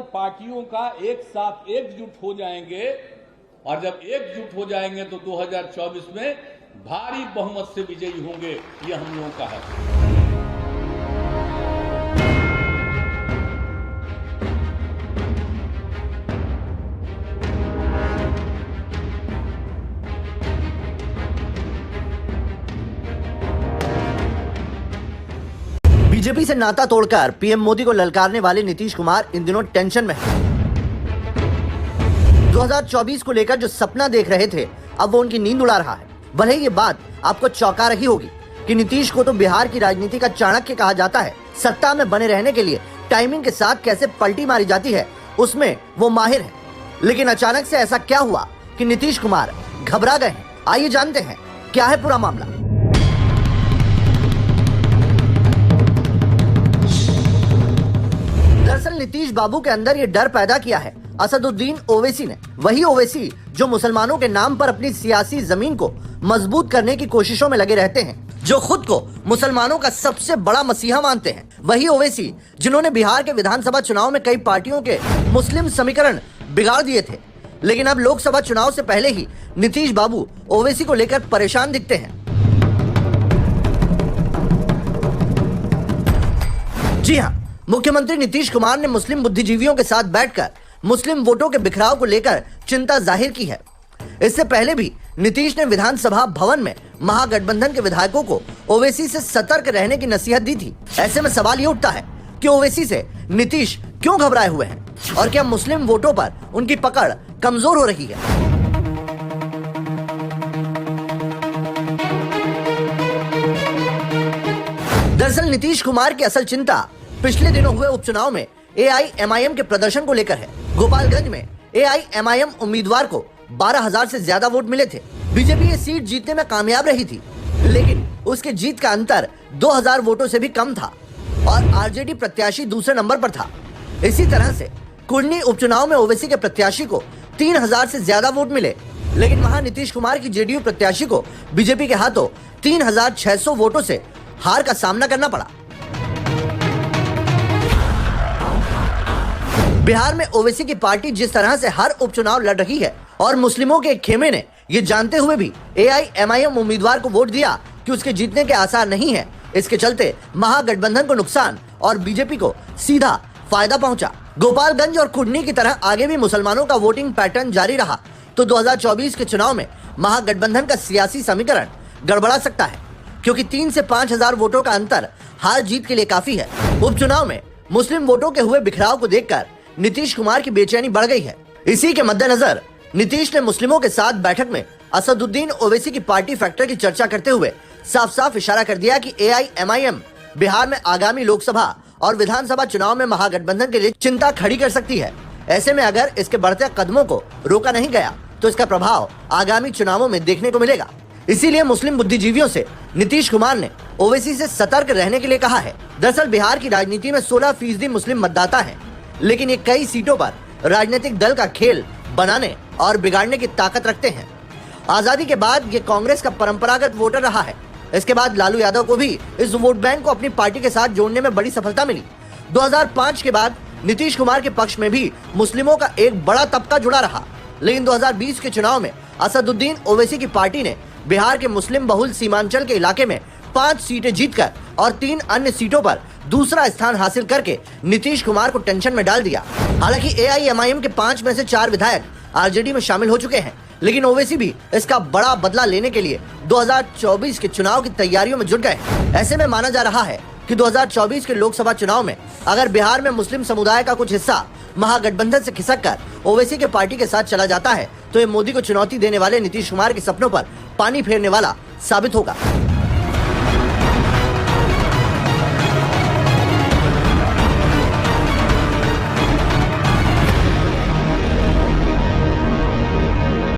पार्टियों का एक साथ एकजुट हो जाएंगे और जब एकजुट हो जाएंगे तो 2024 में भारी बहुमत से विजयी होंगे, ये हम लोगों का है। बीजेपी से नाता तोड़कर पीएम मोदी को ललकारने वाले नीतीश कुमार इन दिनों टेंशन में हैं। 2024 को लेकर जो सपना देख रहे थे, अब वो उनकी नींद उड़ा रहा है। भले ही ये बात आपको चौंका रही होगी कि नीतीश को तो बिहार की राजनीति का चाणक्य कहा जाता है। सत्ता में बने रहने के लिए टाइमिंग के साथ कैसे पलटी मारी जाती है, उसमें वो माहिर है। लेकिन अचानक से ऐसा क्या हुआ कि नीतीश कुमार घबरा गए हैं? आइए जानते हैं क्या है पूरा मामला। दरअसल नीतीश बाबू के अंदर ये डर पैदा किया है असदुद्दीन ओवैसी ने। वही ओवैसी जो मुसलमानों के नाम पर अपनी सियासी जमीन को मजबूत करने की कोशिशों में लगे रहते हैं, जो खुद को मुसलमानों का सबसे बड़ा मसीहा मानते हैं। वही ओवैसी जिन्होंने बिहार के विधानसभा चुनाव में कई पार्टियों के मुस्लिम समीकरण बिगाड़ दिए थे। लेकिन अब लोकसभा चुनाव से पहले ही नीतीश बाबू ओवैसी को लेकर परेशान दिखते हैं। जी हाँ, मुख्यमंत्री नीतीश कुमार ने मुस्लिम बुद्धिजीवियों के साथ बैठकर मुस्लिम वोटों के बिखराव को लेकर चिंता जाहिर की है। इससे पहले भी नीतीश ने विधानसभा भवन में महागठबंधन के विधायकों को ओवैसी से सतर्क रहने की नसीहत दी थी। ऐसे में सवाल ये उठता है कि ओवैसी से नीतीश क्यों घबराए हुए हैं और क्या मुस्लिम वोटों पर उनकी पकड़ कमजोर हो रही है? दरअसल नीतीश कुमार की असल चिंता पिछले दिनों हुए उपचुनाव में एआईएमआईएम के प्रदर्शन को लेकर है। गोपालगंज में एआईएमआईएम उम्मीदवार को 12,000 से ज्यादा वोट मिले थे। बीजेपी ये सीट जीतने में कामयाब रही थी, लेकिन उसके जीत का अंतर 2,000 वोटों से भी कम था और आरजेडी प्रत्याशी दूसरे नंबर पर था। इसी तरह से कुर्नी उपचुनाव में ओवैसी के प्रत्याशी को 3,000 से ज्यादा वोट मिले, लेकिन वहां नीतीश कुमार की जेडीयू प्रत्याशी को बीजेपी के हाथों 3,600 वोटों से हार का सामना करना पड़ा। बिहार में ओवैसी की पार्टी जिस तरह से हर उपचुनाव लड़ रही है और मुस्लिमों के एक खेमे ने ये जानते हुए भी एआईएमआईएम उम्मीदवार को वोट दिया कि उसके जीतने के आसार नहीं है, इसके चलते महागठबंधन को नुकसान और बीजेपी को सीधा फायदा पहुंचा। गोपालगंज और कुर्नी की तरह आगे भी मुसलमानों का वोटिंग पैटर्न जारी रहा तो 2024 के चुनाव में महागठबंधन का सियासी समीकरण गड़बड़ा सकता है, क्योंकि 3 से 5,000 वोटों का अंतर हार जीत के लिए काफी है। उपचुनाव में मुस्लिम वोटों के हुए बिखराव को देखकर नीतीश कुमार की बेचैनी बढ़ गई है। इसी के मद्देनजर नीतीश ने मुस्लिमों के साथ बैठक में असदुद्दीन ओवैसी की पार्टी फैक्टर की चर्चा करते हुए साफ साफ इशारा कर दिया कि एआईएमआईएम बिहार में आगामी लोकसभा और विधानसभा चुनाव में महागठबंधन के लिए चिंता खड़ी कर सकती है। ऐसे में अगर इसके बढ़ते कदमों को रोका नहीं गया तो इसका प्रभाव आगामी चुनावों में देखने को मिलेगा। इसीलिए मुस्लिम बुद्धिजीवियों से नीतीश कुमार ने ओवैसी से सतर्क रहने के लिए कहा है। दरअसल बिहार की राजनीति में 16% मुस्लिम मतदाता है, लेकिन ये कई सीटों पर राजनीतिक दल का खेल बनाने और बिगाड़ने की ताकत रखते हैं। आजादी के बाद ये कांग्रेस का परंपरागत वोटर रहा है। इसके बाद लालू यादव को भी इस वोट बैंक को अपनी पार्टी के साथ जोड़ने में बड़ी सफलता मिली। 2005 के बाद नीतीश कुमार के पक्ष में भी मुस्लिमों का एक बड़ा तबका जुड़ा रहा, लेकिन 2020 के चुनाव में असदुद्दीन ओवैसी की पार्टी ने बिहार के मुस्लिम बहुल सीमांचल के इलाके में 5 सीटें जीतकर और 3 अन्य सीटों पर दूसरा स्थान हासिल करके नीतीश कुमार को टेंशन में डाल दिया। हालांकि एआईएमआईएम के 5 में से 4 विधायक आरजेडी में शामिल हो चुके हैं, लेकिन ओवैसी भी इसका बड़ा बदला लेने के लिए 2024 के चुनाव की तैयारियों में जुट गए। ऐसे में माना जा रहा है कि 2024 के लोकसभा चुनाव में अगर बिहार में मुस्लिम समुदाय का कुछ हिस्सा महागठबंधन से खिसक कर ओवैसी के पार्टी के साथ चला जाता है तो ये मोदी को चुनौती देने वाले नीतीश कुमार के सपनों पर पानी फेरने वाला साबित होगा।